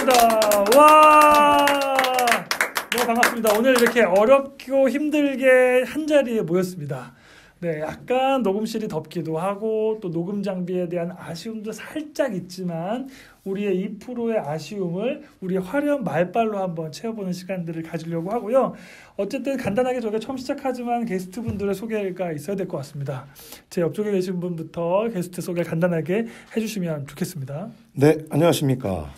반갑습니다. 와, 네, 반갑습니다. 오늘 이렇게 어렵고 힘들게 한 자리에 모였습니다. 네, 약간 녹음실이 덥기도 하고 또 녹음 장비에 대한 아쉬움도 살짝 있지만 우리의 2%의 아쉬움을 우리의 화려한 말빨로 한번 채워보는 시간들을 가지려고 하고요. 어쨌든 간단하게 저희가 처음 시작하지만 게스트분들의 소개가 있어야 될 것 같습니다. 제 옆쪽에 계신 분부터 게스트 소개 간단하게 해주시면 좋겠습니다. 네, 안녕하십니까.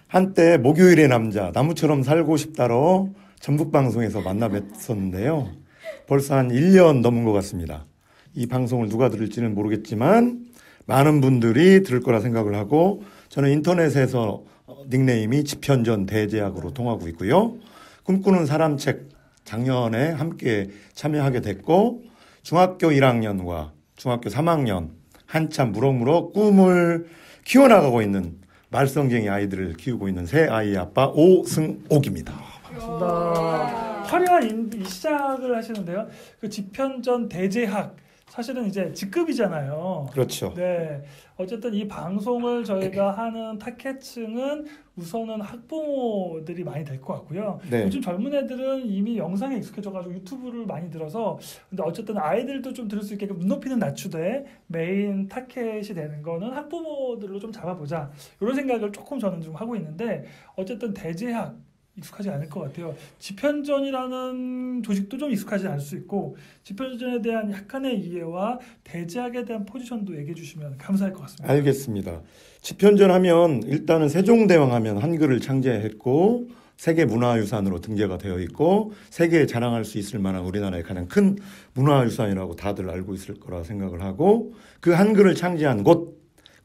한때 목요일의 남자 나무처럼 살고 싶다로 전북방송에서 만나 뵀었는데요. 벌써 한 1년 넘은 것 같습니다. 이 방송을 누가 들을지는 모르겠지만 많은 분들이 들을 거라 생각을 하고 저는 인터넷에서 닉네임이 지편전 대제학으로 통하고 있고요. 꿈꾸는 사람 책 작년에 함께 참여하게 됐고 중학교 1학년과 중학교 3학년 한참 무럭무럭 꿈을 키워나가고 있는 말썽쟁이 아이들을 키우고 있는 새 아이 아빠 오승옥입니다. 반갑습니다. 화려한 이 시작을 하시는데요. 그 지편전 대제학 사실은 이제 직급이잖아요. 그렇죠. 네, 어쨌든 이 방송을 저희가 하는 타겟층은 우선은 학부모들이 많이 될 것 같고요. 네. 요즘 젊은 애들은 이미 영상에 익숙해져가지고 유튜브를 많이 들어서 근데 어쨌든 아이들도 좀 들을 수 있게끔 눈높이는 낮추되 메인 타겟이 되는 거는 학부모들로 좀 잡아보자 이런 생각을 조금 저는 좀 하고 있는데 어쨌든 대제학 익숙하지 않을 것 같아요. 지편전이라는 조직도 좀 익숙하지 않을 수 있고 지편전에 대한 약간의 이해와 대제학에 대한 포지션도 얘기해 주시면 감사할 것 같습니다. 알겠습니다. 지편전 하면 일단은 세종대왕 하면 한글을 창제했고 세계문화유산으로 등재가 되어 있고 세계에 자랑할 수 있을 만한 우리나라의 가장 큰 문화유산이라고 다들 알고 있을 거라 생각을 하고 그 한글을 창제한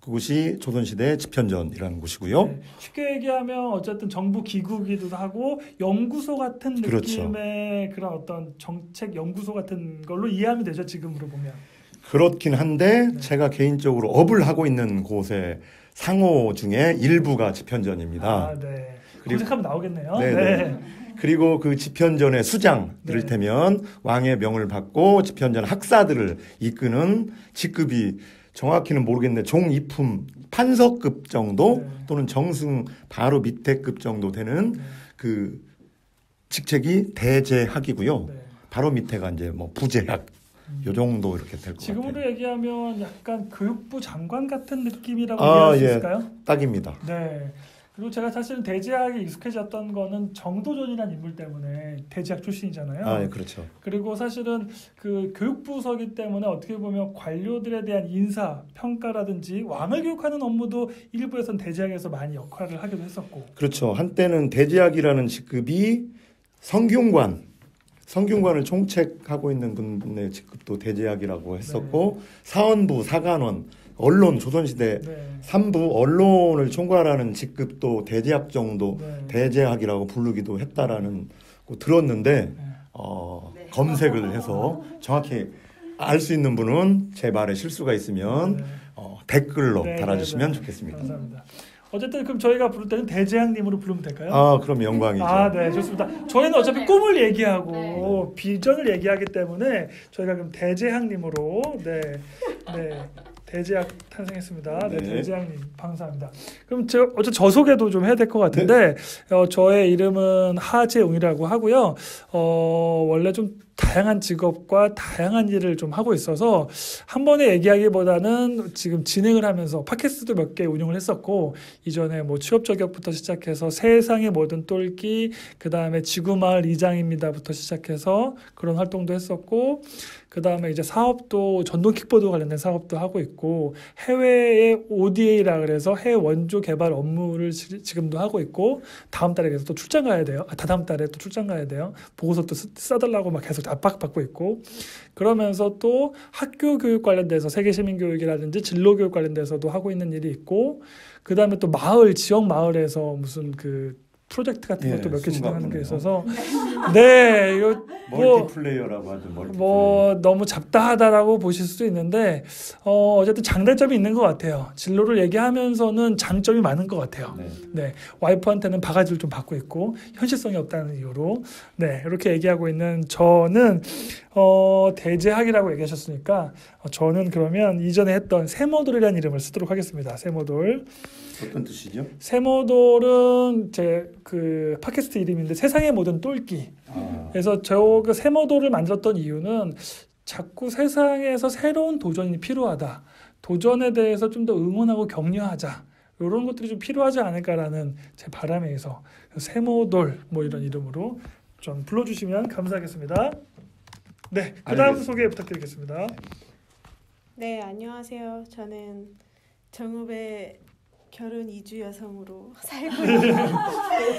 그곳이 조선시대 지편전이라는 곳이고요. 네, 쉽게 얘기하면 어쨌든 정부 기구이기도 하고 연구소 같은 느낌의 그렇죠. 그런 어떤 정책 연구소 같은 걸로 이해하면 되죠. 지금으로 보면. 그렇긴 한데 네. 제가 개인적으로 업을 하고 있는 곳의 상호 중에 일부가 지편전입니다. 아, 네. 검색하면 나오겠네요. 네. 네. 그리고 그 지편전의 수장 이를테면 왕의 명을 받고 지편전 학사들을 이끄는 직급이 정확히는 모르겠는데 종이품 판서급 정도 또는 정승 바로 밑에 급 정도 되는 그 직책이 대제학이고요. 네. 바로 밑에가 이제 뭐 부제학 요 정도 이렇게 될 것 같아요. 지금으로 얘기하면 약간 교육부 장관 같은 느낌이라고 이해할 수 있을까요? 딱입니다. 네. 그리고 제가 사실은 대제학에 익숙해졌던 거는 정도전이라는 인물 때문에 대제학 출신이잖아요. 아, 예, 그렇죠. 그리고 사실은 그 교육부서기 때문에 어떻게 보면 관료들에 대한 인사, 평가라든지 왕을 교육하는 업무도 일부에서는 대제학에서 많이 역할을 하기도 했었고. 그렇죠. 한때는 대제학이라는 직급이 성균관을 총책하고 있는 분의 직급도 대제학이라고 했었고 사원부, 사관원, 언론, 조선시대 3부 언론을 총괄하는 직급도 대제학 정도 대제학이라고 부르기도 했다라는 거 들었는데 검색을 해서 정확히 알 수 있는 분은 제 말에 실수가 있으면 댓글로 달아주시면 좋겠습니다. 감사합니다. 어쨌든 그럼 저희가 부를 때는 대제학님으로 부르면 될까요? 아, 그럼 영광이죠. 아, 네, 좋습니다. 저희는 어차피 꿈을 얘기하고 비전을 얘기하기 때문에 저희가 그럼 대제학님으로 대제학 탄생했습니다. 네, 대제학님 감사합니다. 그럼 저 소개도 좀 해야 될 것 같은데 저의 이름은 하재웅이라고 하고요. 원래 좀 다양한 직업과 다양한 일을 좀 하고 있어서 한 번에 얘기하기보다는 지금 진행을 하면서 팟캐스트도 몇 개 운영을 했었고 이전에 뭐 취업 저격부터 시작해서 세상의 모든 똘끼 그다음에 지구마을 이장입니다부터 시작해서 그런 활동도 했었고 그다음에 이제 사업도 전동 킥보드 관련된 사업도 하고 있고 해외의 ODA라 그래서 해외 원조 개발 업무를 지금도 하고 있고 다음 달에 그래서 또 출장 가야 돼요. 다다음 달에 또 출장 가야 돼요. 보고서 또 써달라고 막 계속 압박받고 있고 그러면서 또 학교 교육 관련돼서 세계 시민 교육이라든지 진로 교육 관련돼서도 하고 있는 일이 있고 그다음에 또 지역 마을에서 무슨 그 프로젝트 같은 것도 몇 개 진행하는 게 있어서 네, 이거 멀티플레이어라고 하죠. 멀티플레이어. 뭐 너무 잡다하다라고 보실 수도 있는데 어쨌든 장단점이 있는 것 같아요. 진로를 얘기하면서는 장점이 많은 것 같아요. 네. 네, 와이프한테는 바가지를 좀 받고 있고 현실성이 없다는 이유로 네 이렇게 얘기하고 있는 저는 대제학이라고 얘기하셨으니까 저는 그러면 이전에 했던 세모돌이라는 이름을 쓰도록 하겠습니다. 세모돌. 어떤 뜻이죠? 세모돌은 제 그 팟캐스트 이름인데 세상의 모든 똘끼. 그래서 저 그 세모돌을 만들었던 이유는 자꾸 세상에서 새로운 도전이 필요하다. 도전에 대해서 좀 더 응원하고 격려하자. 이런 것들이 좀 필요하지 않을까라는 제 바람에 의해서 세모돌 뭐 이런 이름으로 좀 불러주시면 감사하겠습니다. 네, 그 다음 소개 부탁드리겠습니다. 네, 안녕하세요. 저는 정읍의 결혼 이주 여성으로 살고 있는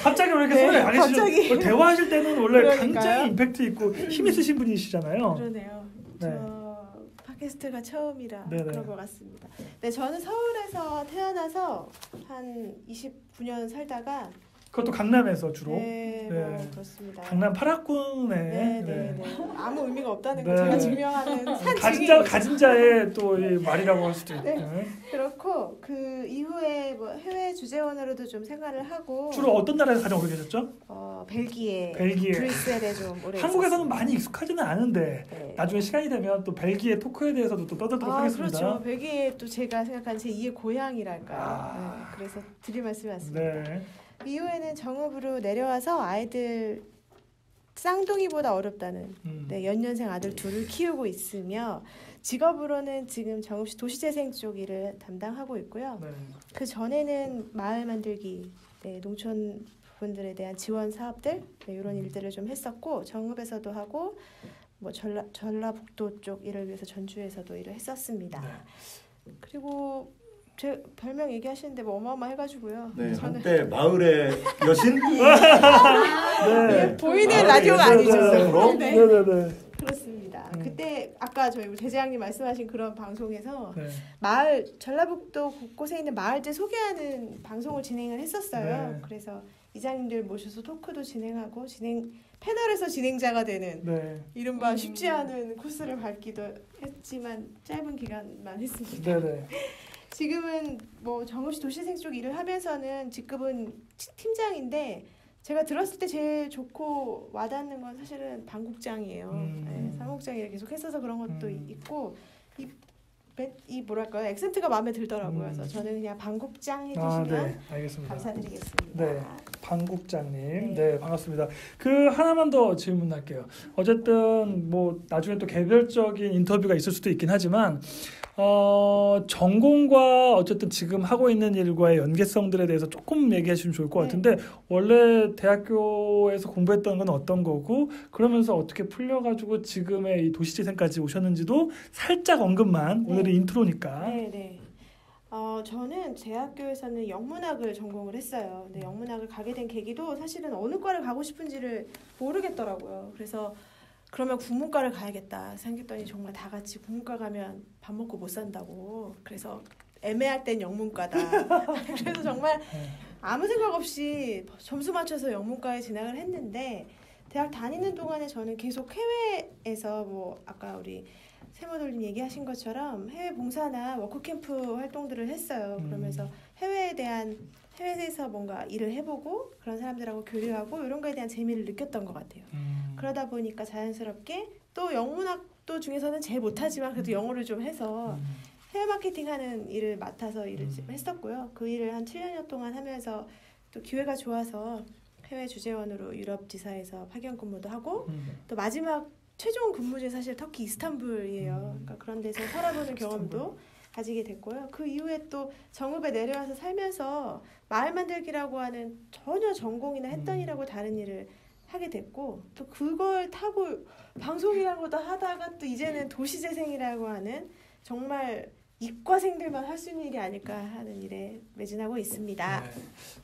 갑자기 왜 이렇게 소개 안 해주시죠? 갑자기. 대화하실 때는 원래 그러니까요. 굉장히 임팩트 있고 힘 있으신 분이시잖아요. 그러네요. 네. 저 팟캐스트가 처음이라 네네. 그런 것 같습니다. 네, 저는 서울에서 태어나서 한 29년 살다가 그것도 강남에서 주로. 네, 네. 뭐 그렇습니다. 강남 8학군에 네, 네, 네. 아무 의미가 없다는 거 네. 제가 증명하는 산증이 가진 자의 또 이 말이라고 할 수도 있고. 네. 그렇고 그 이후에 뭐 해외 주재원으로도 좀 생활을 하고 주로 어떤 나라에서 가장 오래 계셨죠? 벨기에, 벨기에. 브뤼셀에 좀 오래 한국에서는 있었습니다. 많이 익숙하지는 않은데 네. 나중에 시간이 되면 또 벨기에 토크에 대해서도 또 떠들도록 하겠습니다. 그렇죠. 벨기에 또 제가 생각하는 제2의 고향이랄까요. 아. 네, 그래서 드릴 말씀이 왔습니다. 네. 이후에는 정읍으로 내려와서 아이들 쌍둥이보다 어렵다는 네, 연년생 아들 둘을 키우고 있으며 직업으로는 지금 정읍시 도시재생 쪽 일을 담당하고 있고요. 네. 그 전에는 마을 만들기, 네, 농촌 분들에 대한 지원 사업들 네, 이런 일들을 좀 했었고 정읍에서도 하고 뭐 전라북도 쪽 일을 위해서 전주에서도 일을 했었습니다. 네. 그리고 제 별명 얘기하시는데 뭐 어마어마해가지고요. 네, 저는 한때 마을의 여신? 네. 보이는 라디오가 아니죠. 네. 네. 네. 그렇습니다. 그때 아까 저희 대재장님 말씀하신 그런 방송에서 네. 마을 전라북도 곳곳에 있는 마을들 소개하는 방송을 진행을 했었어요. 네. 그래서 이장님들 모셔서 토크도 진행하고 패널에서 진행자가 되는 네. 이른바 쉽지 않은 코스를 밟기도 했지만 짧은 기간만 했습니다. 네. 지금은 뭐 정읍시 도시생 쪽 일을 하면서는 직급은 팀장인데 제가 들었을 때 제일 좋고 와닿는 건 사실은 방국장이에요. 네, 사무국장 일을 계속 했어서 그런 것도 있고 이 뭐랄까요 액센트가 마음에 들더라고요. 그래서 저는 그냥 방국장 해주시면 네. 알겠습니다. 감사드리겠습니다. 네, 방국장님, 네. 네 반갑습니다. 그 하나만 더 질문할게요. 어쨌든 뭐 나중에 또 개별적인 인터뷰가 있을 수도 있긴 하지만 전공과 어쨌든 지금 하고 있는 일과의 연계성들에 대해서 조금 얘기하시면 좋을 것 같은데 원래 대학교에서 공부했던 건 어떤 거고 그러면서 어떻게 풀려가지고 지금의 이 도시재생까지 오셨는지도 살짝 언급만 오늘은 인트로니까. 네. 저는 대학교에서는 영문학을 전공을 했어요. 근데 영문학을 가게 된 계기도 사실은 어느 과를 가고 싶은지를 모르겠더라고요. 그래서 그러면 국문과를 가야겠다 생각했더니 정말 다 같이 국문과 가면 밥 먹고 못 산다고. 그래서 애매할 땐 영문과다. 그래서 정말 아무 생각 없이 점수 맞춰서 영문과에 진학을 했는데 대학 다니는 동안에 저는 계속 해외에서 뭐 아까 우리 세모돌님 얘기하신 것처럼 해외 봉사나 워크캠프 활동들을 했어요. 그러면서 해외에서 뭔가 일을 해보고 그런 사람들하고 교류하고 이런 거에 대한 재미를 느꼈던 것 같아요. 그러다 보니까 자연스럽게 또 영문학도 중에서는 제일 못하지만 그래도 영어를 좀 해서 해외 마케팅하는 일을 맡아서 일을 했었고요. 그 일을 한 7년 동안 하면서 또 기회가 좋아서 해외 주재원으로 유럽 지사에서 파견 근무도 하고 또 마지막 최종 근무지 사실 터키 이스탄불이에요. 그러니까 그런 데서 살아보는 경험도 가지게 됐고요. 그 이후에 또 정읍에 내려와서 살면서 마을 만들기라고 하는 전혀 전공이나 했던 일하고 다른 일을 하게 됐고 또 그걸 타고 방송이라는 것도 하다가 또 이제는 도시재생이라고 하는 정말 이과생들만 할 수 있는 일이 아닐까 하는 일에 매진하고 있습니다.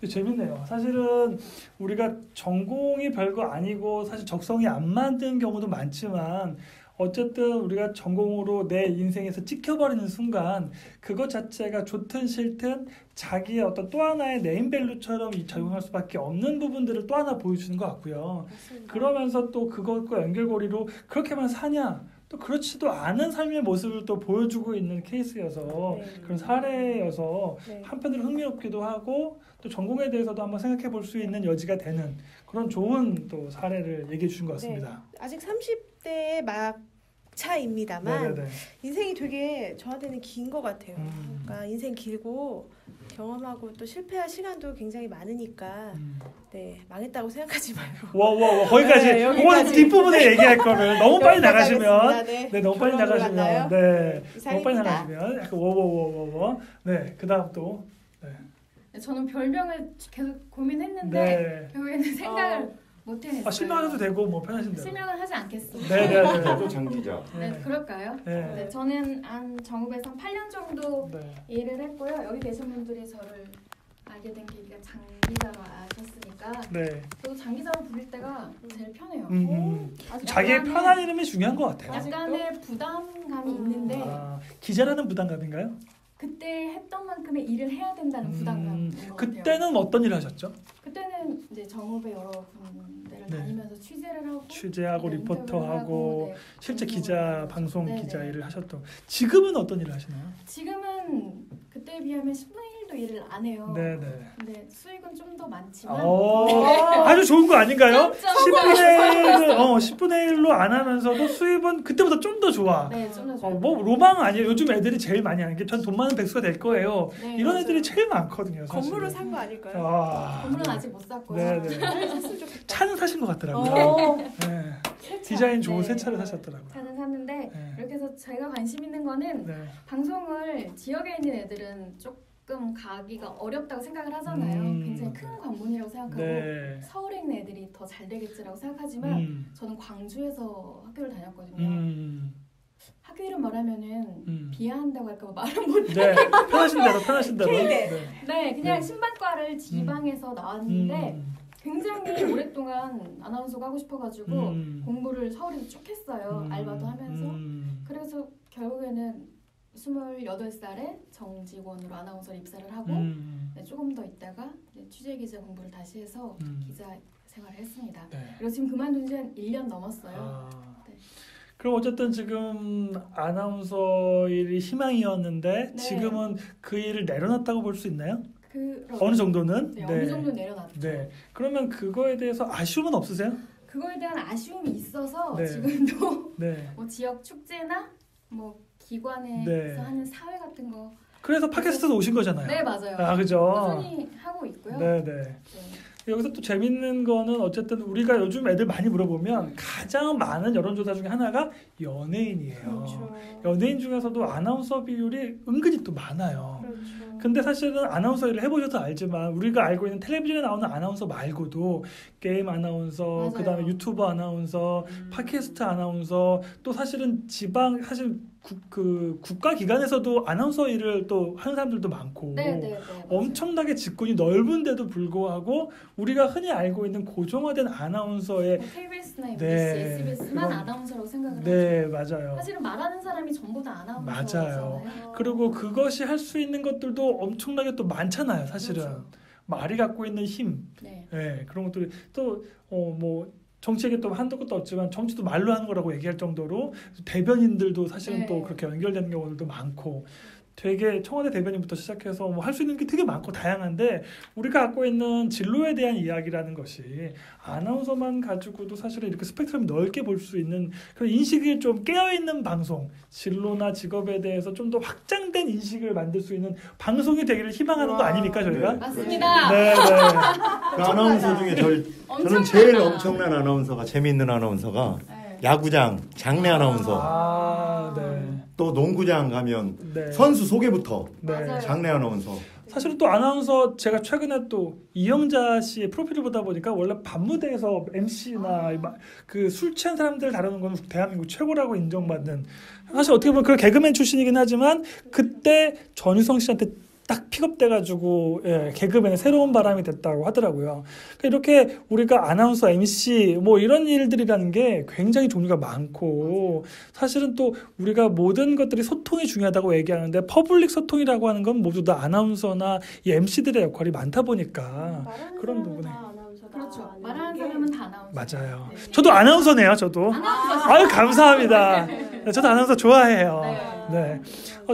네. 재밌네요. 사실은 우리가 전공이 별거 아니고 사실 적성이 안 맞는 경우도 많지만 어쨌든 우리가 전공으로 내 인생에서 찍혀버리는 순간 그것 자체가 좋든 싫든 자기의 어떤 또 하나의 네임밸류처럼 적용할 수밖에 없는 부분들을 또 하나 보여주는 것 같고요. 맞습니다. 그러면서 또 그것과 연결고리로 그렇게만 사냐? 또 그렇지도 않은 삶의 모습을 또 보여주고 있는 케이스여서 네. 그런 사례여서 네. 한편으로 흥미롭기도 하고 또 전공에 대해서도 한번 생각해 볼 수 있는 여지가 되는 그런 좋은 또 사례를 얘기해 주신 것 같습니다. 아직 30대의 막차입니다만 네네네. 인생이 되게 저한테는 긴 것 같아요. 음. 그러니까 인생 길고 경험하고 또 실패할 시간도 굉장히 많으니까 네, 망했다고 생각하지 말고 와 거기까지 네, 그거는 여기까지. 뒷부분에 얘기할 거를 너무 빨리 여기까지 나가시면 하겠습니다. 네 너무 빨리 결론으로 나가시면 갔나요? 네 너무 빨리 이상입니다. 나가시면 약간 워워워워워 네 그다음 또 네, 저는 별명을 계속 고민했는데 네. 결국에는 생각을 못 해냈어요. 실망해도 되고 뭐 편하신 대로 실명을 하지 않겠습니다. 네네네 저도 장기자. 네, 그럴까요? 네. 네, 저는 한 정읍에서 8년 정도 네. 일을 했고요. 여기 계신 분들이 저를 알게 된 계기가 장기자로 아셨으니까 네. 저도 장기자로 부를 때가 제일 편해요. 아주 자기의 약간의- 편한 이름이 중요한 것 같아요. 약간의 부담감이 있는데 아, 기자라는 부담감인가요? 그때 했던 만큼의 일을 해야 된다는 부담감인 것 같아요. 그때는 어떤 일을 하셨죠? 그때는 이제 정읍의 여러 군데를 네. 다니면서 취재를 하고 취재하고 네, 리포터하고 인터뷰를 하고, 실제 네, 기자 방송 네, 기자 네. 일을 하셨던 지금은 어떤 일을 하시나요? 지금은 그때에 비하면 10분의 1도 일을 안 해요. 네네. 근데 수익은 좀 더 많지만 아주 좋은 거 아닌가요? 점점 10분의 1로 안 하면서도 수입은 그때보다 좀 더 좋아. 네, 좀 더 좋아요. 뭐 로망 아니에요. 요즘 애들이 제일 많이 하는 게 전 돈 많은 백수가 될 거예요. 네, 이런 맞아요. 애들이 제일 많거든요. 사실. 건물을 산 거 아닐까요? 아, 건물은 네. 아직 못 샀고요. 네네. 샀으면 좋겠다. 차는 사신 것 같더라고요. 어, 네. 새 차. 디자인 좋은 네. 새 차를 사셨더라고요. 차는 샀는데 네. 이렇게 해서 제가 관심 있는 거는 네. 방송을 지역에 있는 애들은 조금 가기가 어렵다고 생각을 하잖아요. 굉장히 큰 관문이라고 생각하고 네. 서울에 있는 애들이 더 잘 되겠지라고 생각하지만 저는 광주에서 학교를 다녔거든요. 학교 이름 말하면은 비하한다고 할까 봐 말을 못해. 네. 편하신 대로. K대. 네. 네, 그냥 네. 신반과를 지방에서 나왔는데 굉장히 오랫동안 아나운서가 하고 싶어가지고 공부를 서울에서 쭉 했어요. 알바도 하면서. 그래서 결국에는 28살에 정직원으로 아나운서를 입사를 하고 네, 조금 더 있다가 이제 취재기자 공부를 다시 해서 기자 생활을 했습니다. 네. 그리고 지금 그만둔 지 한 1년 넘었어요. 아. 네. 그럼 어쨌든 지금 아나운서 일이 희망이었는데 네. 지금은 그 일을 내려놨다고 볼 수 있나요? 그럼 어느 정도는? 네, 어느 정도 내려놨죠. 네. 그러면 그거에 대해서 아쉬움은 없으세요? 그거에 대한 아쉬움이 있어서 네. 지금도 네. 뭐 지역 축제나 뭐 기관에서 네. 하는 사회 같은 거 그래서 팟캐스트도 오신 거잖아요. 네, 맞아요. 아, 그죠? 꾸준히 하고 있고요. 네, 네. 네. 여기서 또 재밌는 거는 어쨌든 우리가 요즘 애들 많이 물어보면 가장 많은 여론조사 중에 하나가 연예인이에요. 그렇죠. 연예인 중에서도 아나운서 비율이 은근히 또 많아요. 그렇죠. 근데 사실은 아나운서 일을 해보셔서 알지만 우리가 알고 있는 텔레비전에 나오는 아나운서 말고도 게임 아나운서, 맞아요. 그다음에 유튜브 아나운서, 팟캐스트 아나운서, 또 사실은 지방 사실 국가 기관에서도 아나운서 일을 또 하는 사람들도 많고 네, 네, 네. 맞아요. 엄청나게 직군이 넓은데도 불구하고 우리가 흔히 알고 있는 고정화된 아나운서의 뭐 KBS나 MBC, 네, SBS만 그건- 아나운서라고 생각을 네 하죠. 맞아요. 사실은 말하는 사람이 전부 다 아나운서잖아요. 어, 그리고 그것이 할 수 있는 것들도 엄청나게 또 많잖아요. 사실은 그렇죠. 말이 갖고 있는 힘, 네. 네, 그런 것들이 또 뭐 정치에게 또 한도 끝도 없지만 정치도 말로 하는 거라고 얘기할 정도로 대변인들도 사실은 네. 또 그렇게 연결되는 경우들도 많고 되게 청와대 대변인부터 시작해서 뭐 할 수 있는 게 되게 많고 다양한데 우리가 갖고 있는 진로에 대한 이야기라는 것이 아나운서만 가지고도 사실은 이렇게 스펙트럼이 넓게 볼 수 있는 그런 인식이 좀 깨어있는 방송, 진로나 직업에 대해서 좀 더 확장된 인식을 만들 수 있는 방송이 되기를 희망하는 거 와. 아닙니까 저희가? 네. 맞습니다. 네, 네. 그 아나운서 중에 저는 제일 엄청난 아나운서가 재미있는 아나운서가 네. 야구장 장내 아나운서 아, 네. 또 농구장 가면 네. 선수 소개부터 네. 맞아요. 장내 아나운서 사실은 또 아나운서 제가 최근에 또 이영자 씨의 프로필을 보다 보니까 원래 밤무대에서 MC나 그 술 취한 사람들 다루는 건 대한민국 최고라고 인정받는 사실 어떻게 보면 그런 개그맨 출신이긴 하지만 그때 전유성 씨한테 딱 픽업돼가지고 개그맨의 새로운 바람이 됐다고 하더라고요. 그러니까 이렇게 우리가 아나운서, MC 뭐 이런 일들이라는 게 굉장히 종류가 많고 사실은 또 우리가 모든 것들이 소통이 중요하다고 얘기하는데 퍼블릭 소통이라고 하는 건 모두 다 아나운서나 이 MC들의 역할이 많다 보니까 그런 부분에 그렇죠. 말하는 사람은 다 아나운서. 맞아요. 네. 저도 아나운서네요. 저도. 아나운서. 아유 감사합니다. 네, 저도 아나운서 좋아해요. 네. 네.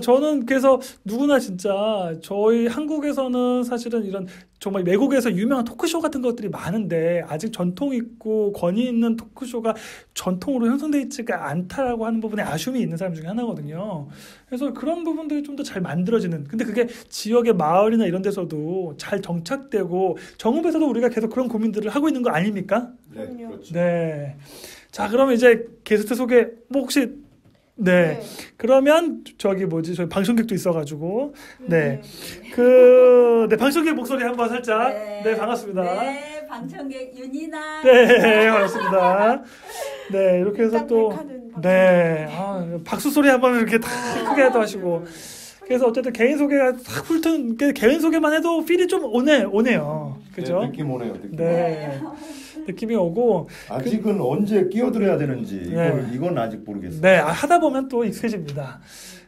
저는 그래서 누구나 진짜 저희 한국에서는 사실은 이런 정말 외국에서 유명한 토크쇼 같은 것들이 많은데 아직 전통 있고 권위 있는 토크쇼가 전통으로 형성되어 있지가 않다라고 하는 부분에 아쉬움이 있는 사람 중에 하나거든요. 그래서 그런 부분들이 좀 더 잘 만들어지는. 근데 그게 지역의 마을이나 이런 데서도 잘 정착되고 정읍에서도 우리가 계속 그런 고민들을 하고 있는 거 아닙니까? 네, 그렇죠. 네. 자, 그러면 이제 게스트 소개 뭐 혹시 네. 그러면 저기 저희 방청객도 있어가지고 네. 방청객 목소리 한번 살짝. 네, 반갑습니다. 네, 방청객 윤이나. 네, 반갑습니다. 네, 이렇게 해서 또 네, 박수 소리 한번 이렇게 다 크게 또 하시고. 그래서 어쨌든 개인 소개가 딱 훑은 개인 소개만 해도 필이 좀 오네요. 그죠? 네, 느낌 오네요. 느낌. 네. 느낌이 오고 아직은 언제 끼어들어야 되는지 네. 이건 아직 모르겠어요. 네, 하다 보면 또 익숙해집니다.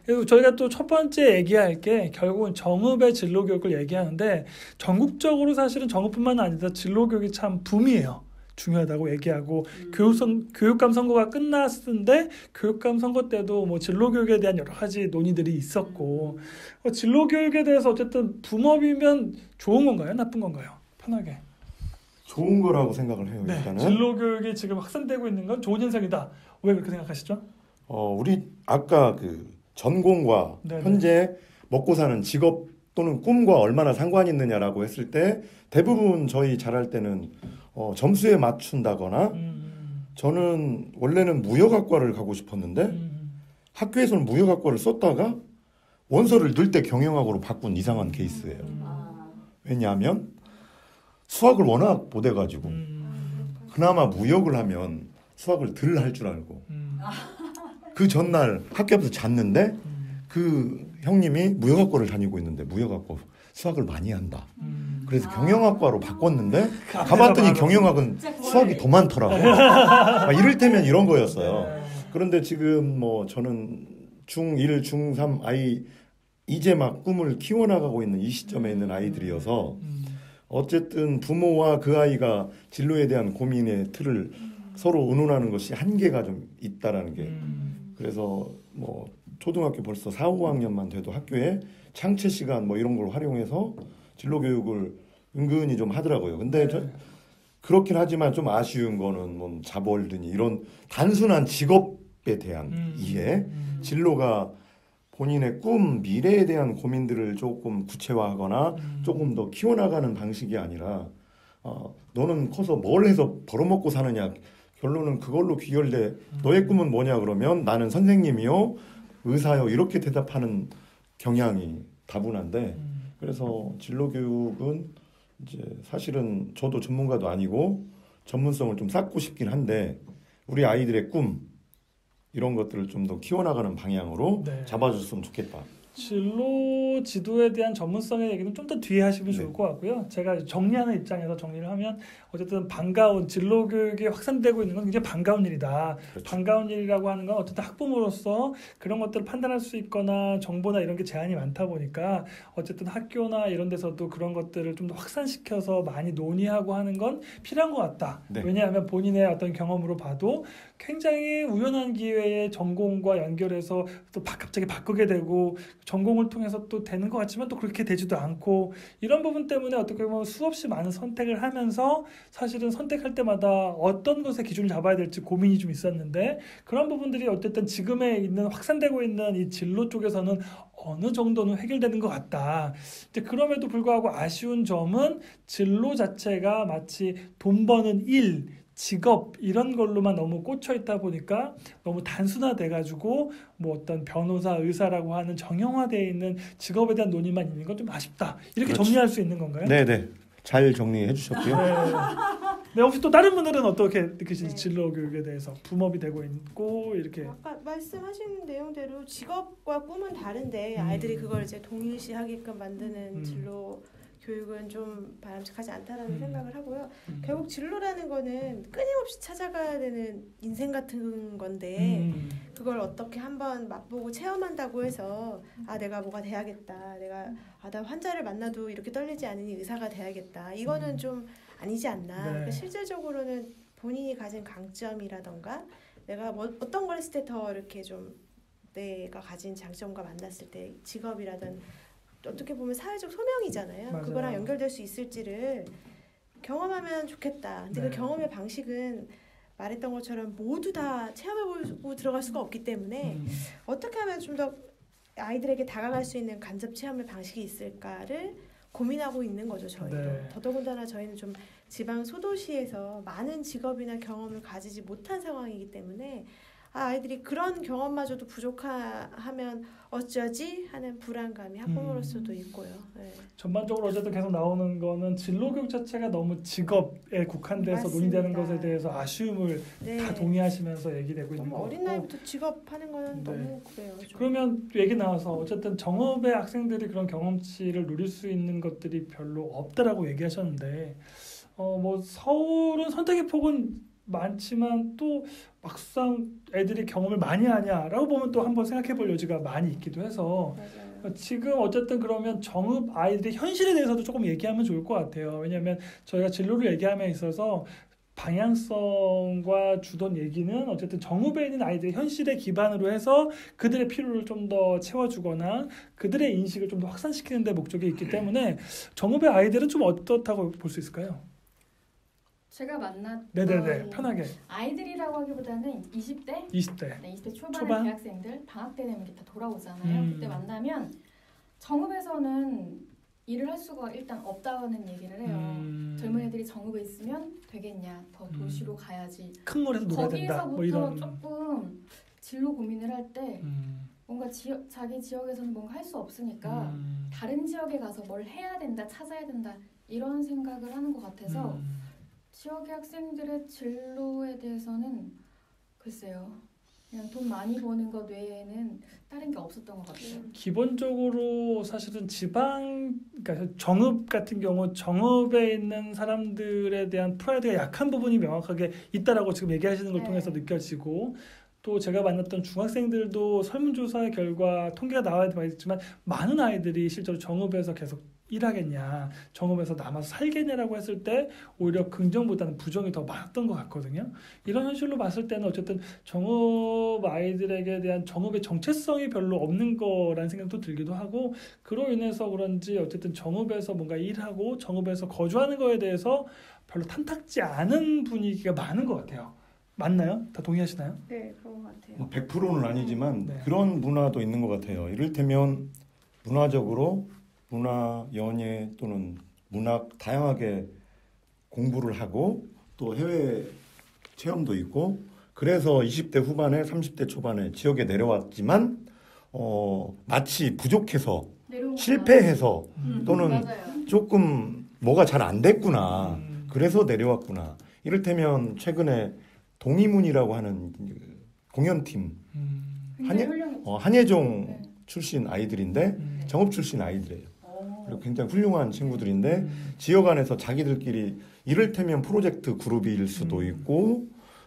그리고 저희가 또 첫 번째 얘기할 게 결국은 정읍의 진로 교육을 얘기하는데 전국적으로 사실은 정읍뿐만 아니라 진로 교육이 참 붐이에요. 중요하다고 얘기하고 교육감 선거가 끝났는데 교육감 선거 때도 뭐 진로 교육에 대한 여러 가지 논의들이 있었고 진로 교육에 대해서 어쨌든 붐업이면 좋은 건가요? 나쁜 건가요? 편하게. 좋은 거라고 생각을 해요. 네, 일단은 진로 교육이 지금 확산되고 있는 건 좋은 현상이다. 왜 그렇게 생각하시죠? 우리 아까 그 전공과 네네. 현재 먹고 사는 직업 또는 꿈과 얼마나 상관이 있느냐라고 했을 때 대부분 저희 잘할 때는 점수에 맞춘다거나 저는 원래는 무역학과를 가고 싶었는데 학교에서는 무역학과를 썼다가 원서를 넣을 때 경영학으로 바꾼 이상한 케이스예요. 왜냐하면 수학을 워낙 못해가지고 그나마 무역을 하면 수학을 덜 할 줄 알고 그 전날 학교 앞에서 잤는데 그 형님이 무역학과를 다니고 있는데 무역학과 수학을 많이 한다. 그래서 경영학과로 바꿨는데 가봤더니 경영학은 수학이 더 많더라고요. 이를테면 이런 거였어요. 그런데 지금 뭐 저는 중1, 중3 아이 이제 막 꿈을 키워나가고 있는 이 시점에 있는 아이들이어서 어쨌든 부모와 그 아이가 진로에 대한 고민의 틀을 서로 의논하는 것이 한계가 좀 있다라는 게 그래서 뭐 초등학교 벌써 4, 5학년만 돼도 학교에 창체 시간 뭐 이런 걸 활용해서 진로 교육을 은근히 좀 하더라고요. 근데 그렇긴 하지만 좀 아쉬운 거는 뭐 자벌드니 이런 단순한 직업에 대한 이해, 진로가 본인의 꿈, 미래에 대한 고민들을 조금 구체화하거나 조금 더 키워나가는 방식이 아니라 너는 커서 뭘 해서 벌어먹고 사느냐 결론은 그걸로 귀결돼 너의 꿈은 뭐냐 그러면 나는 선생님이요 의사요 이렇게 대답하는 경향이 다분한데 그래서 진로교육은 이제 사실은 저도 전문가도 아니고 전문성을 좀 쌓고 싶긴 한데 우리 아이들의 꿈 이런 것들을 좀 더 키워나가는 방향으로 네. 잡아줬으면 좋겠다. 진로 지도에 대한 전문성의 얘기는 좀 더 뒤에 하시면 좋을 것 같고요. 제가 정리하는 입장에서 정리를 하면 어쨌든 반가운 진로 교육이 확산되고 있는 건 굉장히 반가운 일이다. 그렇죠. 반가운 일이라고 하는 건 어쨌든 학부모로서 그런 것들을 판단할 수 있거나 정보나 이런 게 제한이 많다 보니까 어쨌든 학교나 이런 데서도 그런 것들을 좀 더 확산시켜서 많이 논의하고 하는 건 필요한 것 같다. 네. 왜냐하면 본인의 어떤 경험으로 봐도 굉장히 우연한 기회에 전공과 연결해서 또 갑자기 바꾸게 되고 전공을 통해서 또 되는 것 같지만 또 그렇게 되지도 않고 이런 부분 때문에 어떻게 보면 수없이 많은 선택을 하면서 사실은 선택할 때마다 어떤 것에 기준을 잡아야 될지 고민이 좀 있었는데 그런 부분들이 어쨌든 지금에 있는 확산되고 있는 이 진로 쪽에서는 어느 정도는 해결되는 것 같다. 이제 그럼에도 불구하고 아쉬운 점은 진로 자체가 마치 돈 버는 일 직업 이런 걸로만 너무 꽂혀 있다 보니까 너무 단순화돼 가지고 뭐 어떤 변호사, 의사라고 하는 정형화되어 있는 직업에 대한 논의만 있는 건 좀 아쉽다. 이렇게 그렇죠. 정리할 수 있는 건가요? 네네 잘 정리해 주셨고요. 네. 네, 혹시 또 다른 분들은 어떻게 느끼시는지 네. 진로 교육에 대해서 붐업이 되고 있고 이렇게 아까 말씀하신 내용대로 직업과 꿈은 다른데 아이들이 그걸 이제 동일시하게끔 만드는 진로 교육은 좀 바람직하지 않다라는 생각을 하고요. 결국 진로라는 거는 끊임없이 찾아가야 되는 인생 같은 건데 그걸 어떻게 한번 맛보고 체험한다고 해서 내가 뭐가 돼야겠다. 나 환자를 만나도 이렇게 떨리지 않으니 의사가 돼야겠다. 이거는 좀 아니지 않나. 네. 그러니까 실질적으로는 본인이 가진 강점이라던가 내가 어떤 걸 했을 때 더 이렇게 좀 내가 가진 장점과 만났을 때 직업이라든 어떻게 보면 사회적 소명이잖아요. 맞아요. 그거랑 연결될 수 있을지를 경험하면 좋겠다. 근데 네. 그 경험의 방식은 말했던 것처럼 모두 다 체험해보고 들어갈 수가 없기 때문에 어떻게 하면 좀 더 아이들에게 다가갈 수 있는 간접 체험의 방식이 있을까를 고민하고 있는 거죠. 저희도. 네. 더더군다나 저희는 좀 지방 소도시에서 많은 직업이나 경험을 가지지 못한 상황이기 때문에 아이들이 그런 경험마저도 부족하면 어쩌지 하는 불안감이 학부모로서도 있고요. 네. 전반적으로 어쨌든 계속 나오는 거는 진로 교육 자체가 너무 직업에 국한돼서 논의되는 맞습니다. 것에 대해서 아쉬움을 네. 다 동의하시면서 얘기되고 있는 너무 거 어린 나이부터 직업하는 거는 네. 너무 그래요. 좀. 그러면 얘기 나와서 어쨌든 정업의 학생들이 그런 경험치를 누릴 수 있는 것들이 별로 없다라고 얘기하셨는데 뭐 서울은 선택의 폭은 많지만 또 막상 애들이 경험을 많이 하냐라고 보면 또 한번 생각해 볼 여지가 많이 있기도 해서 맞아요. 지금 어쨌든 그러면 정읍 아이들의 현실에 대해서도 조금 얘기하면 좋을 것 같아요. 왜냐하면 저희가 진로를 얘기함에 있어서 방향성과 주던 얘기는 어쨌든 정읍에 있는 아이들의 현실에 기반으로 해서 그들의 필요를 좀 더 채워주거나 그들의 인식을 좀 더 확산시키는 데 목적이 있기 때문에 정읍의 아이들은 좀 어떻다고 볼 수 있을까요? 제가 만났던 네네네 편하게 아이들이라고 하기보다는 20대? 20대 네, 20대 초반의 초반? 대학생들 방학 때 되면 이렇게 다 돌아오잖아요. 그때 만나면 정읍에서는 일을 할 수가 일단 없다는 얘기를 해요. 젊은 애들이 정읍에 있으면 되겠냐, 더 도시로 가야지. 큰 거리에서 놀아야 된다 거기서부터 뭐 이런 조금 진로 고민을 할 때 뭔가 자기 지역에서는 뭔가 할 수 없으니까 다른 지역에 가서 뭘 해야 된다, 찾아야 된다 이런 생각을 하는 것 같아서 지역의 학생들의 진로에 대해서는 글쎄요. 그냥 돈 많이 버는 것 외에는 다른 게 없었던 것 같아요. 기본적으로 사실은 그러니까 정읍 같은 경우 정읍에 있는 사람들에 대한 프라이드가 약한 부분이 명확하게 있다라고 지금 얘기하시는 걸 네. 통해서 느껴지고 또 제가 만났던 중학생들도 설문조사 결과 통계가 나와야 되지만 많은 아이들이 실제로 정읍에서 계속 일하겠냐, 정읍에서 남아서 살겠냐라고 했을 때 오히려 긍정보다는 부정이 더 많았던 것 같거든요. 이런 현실로 봤을 때는 어쨌든 정읍 아이들에게 대한 정읍의 정체성이 별로 없는 거라는 생각도 들기도 하고 그로 인해서 그런지 어쨌든 정읍에서 뭔가 일하고 정읍에서 거주하는 거에 대해서 별로 탐탁지 않은 분위기가 많은 것 같아요. 맞나요? 다 동의하시나요? 네, 그런 것 같아요. 100%는 아니지만 네. 그런 문화도 있는 것 같아요. 이를테면 문화적으로 문화, 연예 또는 문학 다양하게 공부를 하고 또 해외 체험도 있고 그래서 20대 후반에 30대 초반에 지역에 내려왔지만 마치 부족해서 실패해서 또는 맞아요. 조금 뭐가 잘 안 됐구나. 그래서 내려왔구나. 이를테면 최근에 동이문이라고 하는 공연팀 굉장히 훌륭했죠. 한예종 네. 출신 아이들인데 정읍 출신 아이들이에요. 그리고 굉장히 훌륭한 친구들인데 지역 안에서 자기들끼리 이를테면 프로젝트 그룹일 수도 있고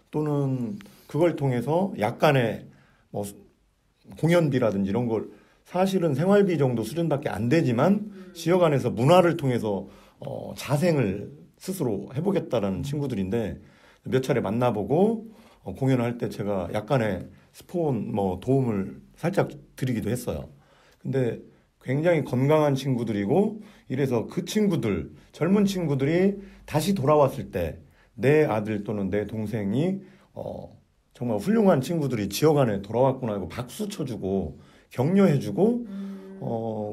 또는 그걸 통해서 약간의 뭐 공연비라든지 이런 걸 사실은 생활비 정도 수준밖에 안 되지만 지역 안에서 문화를 통해서 자생을 스스로 해보겠다라는 친구들인데 몇 차례 만나보고 공연할 때 제가 약간의 스폰 도움을 살짝 드리기도 했어요. 근데 굉장히 건강한 친구들이고 이래서 그 친구들, 젊은 친구들이 다시 돌아왔을 때 내 아들 또는 내 동생이 정말 훌륭한 친구들이 지역 안에 돌아왔구나 하고 박수 쳐주고 격려해주고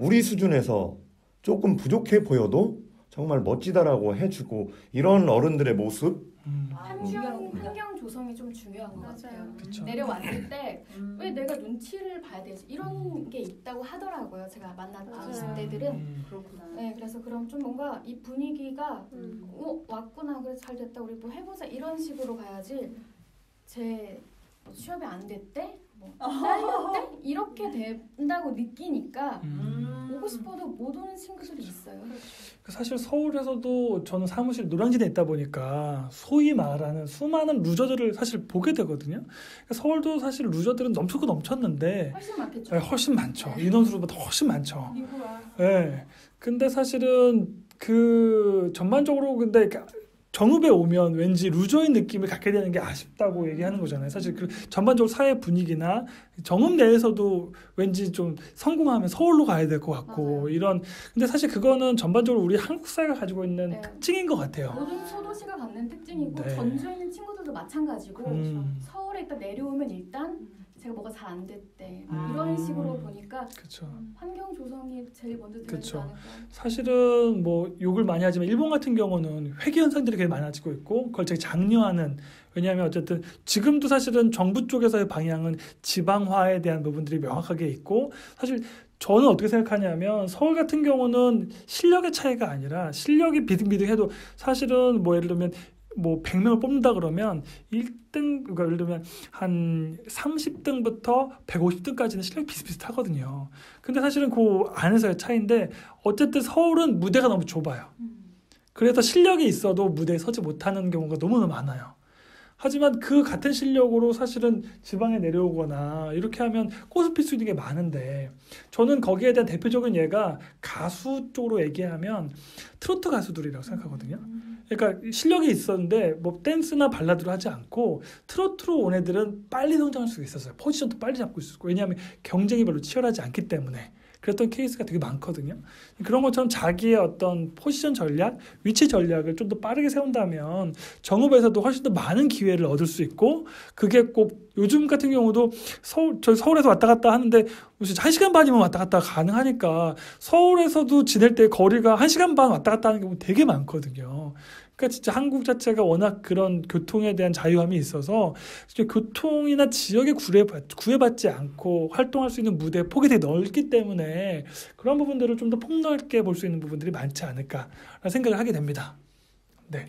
우리 수준에서 조금 부족해 보여도 정말 멋지다라고 해주고 이런 어른들의 모습 환경 조성이 좀 중요한 것 같아요. 그쵸. 내려왔을 때 왜 내가 눈치를 봐야 되지? 이런 게 있다고 하더라고요. 제가 만났던 맞아요. 20대들은. 그렇구나. 네, 그래서 그럼 좀 뭔가 이 분위기가 왔구나, 그래 잘 됐다, 우리 뭐 해보자 이런 식으로 가야지. 제 취업이 안 됐대, 뭐 잘렸대 이렇게 된다고 느끼니까 오고 싶어도 못 오는 친구들이 있어요. 사실 서울에서도 저는 사무실 노량진에 있다 보니까 소위 말하는 수많은 루저들을 사실 보게 되거든요. 그러니까 서울도 사실 루저들은 넘치고 넘쳤는데 훨씬 많겠죠. 네, 훨씬 많죠. 인원수보다 훨씬 많죠. 미국아. 네. 근데 사실은 그 전반적으로 근데 정읍에 오면 왠지 루저인 느낌을 갖게 되는 게 아쉽다고 얘기하는 거잖아요. 사실 그 전반적으로 사회 분위기나 정읍 내에서도 왠지 좀 성공하면 서울로 가야 될 것 같고 맞아요. 이런. 근데 사실 그거는 전반적으로 우리 한국 사회가 가지고 있는 네. 특징인 것 같아요. 모든 소도시가 갖는 특징이고 네. 전주에 있는 친구들도 마찬가지고 서울에 있다 내려오면 일단 제가 뭐가 잘 안 됐대 이런 식으로 보니까 그렇죠. 환경 조성이 제일 먼저 되지 그쵸. 않을까. 사실은 뭐 욕을 많이 하지만 일본 같은 경우는 회귀 현상들이 굉장히 많아지고 있고 그걸 되게 장려하는. 왜냐하면 어쨌든 지금도 사실은 정부 쪽에서의 방향은 지방화에 대한 부분들이 명확하게 있고 사실 저는 어떻게 생각하냐면 서울 같은 경우는 실력의 차이가 아니라 실력이 비등비등해도 사실은 뭐 예를 들면 뭐 100명을 뽑는다 그러면 1등 그러니까 예를 들면 한 30등부터 150등까지는 실력이 비슷비슷하거든요. 근데 사실은 그 안에서의 차이인데 어쨌든 서울은 무대가 너무 좁아요. 그래서 실력이 있어도 무대에 서지 못하는 경우가 너무나 많아요. 하지만 그 같은 실력으로 사실은 지방에 내려오거나 이렇게 하면 꽃을 필 수 있는 게 많은데 저는 거기에 대한 대표적인 예가 가수 쪽으로 얘기하면 트로트 가수들이라고 생각하거든요. 그러니까 실력이 있었는데 뭐 댄스나 발라드로 하지 않고 트로트로 온 애들은 빨리 성장할 수 있었어요. 포지션도 빨리 잡고 있었고 왜냐하면 경쟁이 별로 치열하지 않기 때문에. 그랬던 케이스가 되게 많거든요. 그런 것처럼 자기의 어떤 포지션 전략, 위치 전략을 좀 더 빠르게 세운다면 정읍에서도 훨씬 더 많은 기회를 얻을 수 있고 그게 꼭 요즘 같은 경우도 저희 서울에서 왔다 갔다 하는데 무슨 1시간 반이면 왔다 갔다 가능하니까 서울에서도 지낼 때 거리가 1시간 반 왔다 갔다 하는 경우 되게 많거든요. 그러니까 진짜 한국 자체가 워낙 그런 교통에 대한 자유함이 있어서 교통이나 지역에 구애받지 않고 활동할 수 있는 무대 폭이 되게 넓기 때문에 그런 부분들을 좀 더 폭넓게 볼 수 있는 부분들이 많지 않을까라는 생각을 하게 됩니다. 네.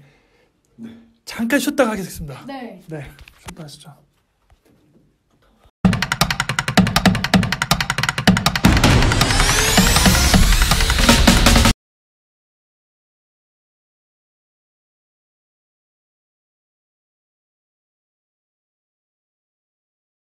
잠깐 쉬었다가 하겠습니다. 네. 네. 쉬었다 하시죠.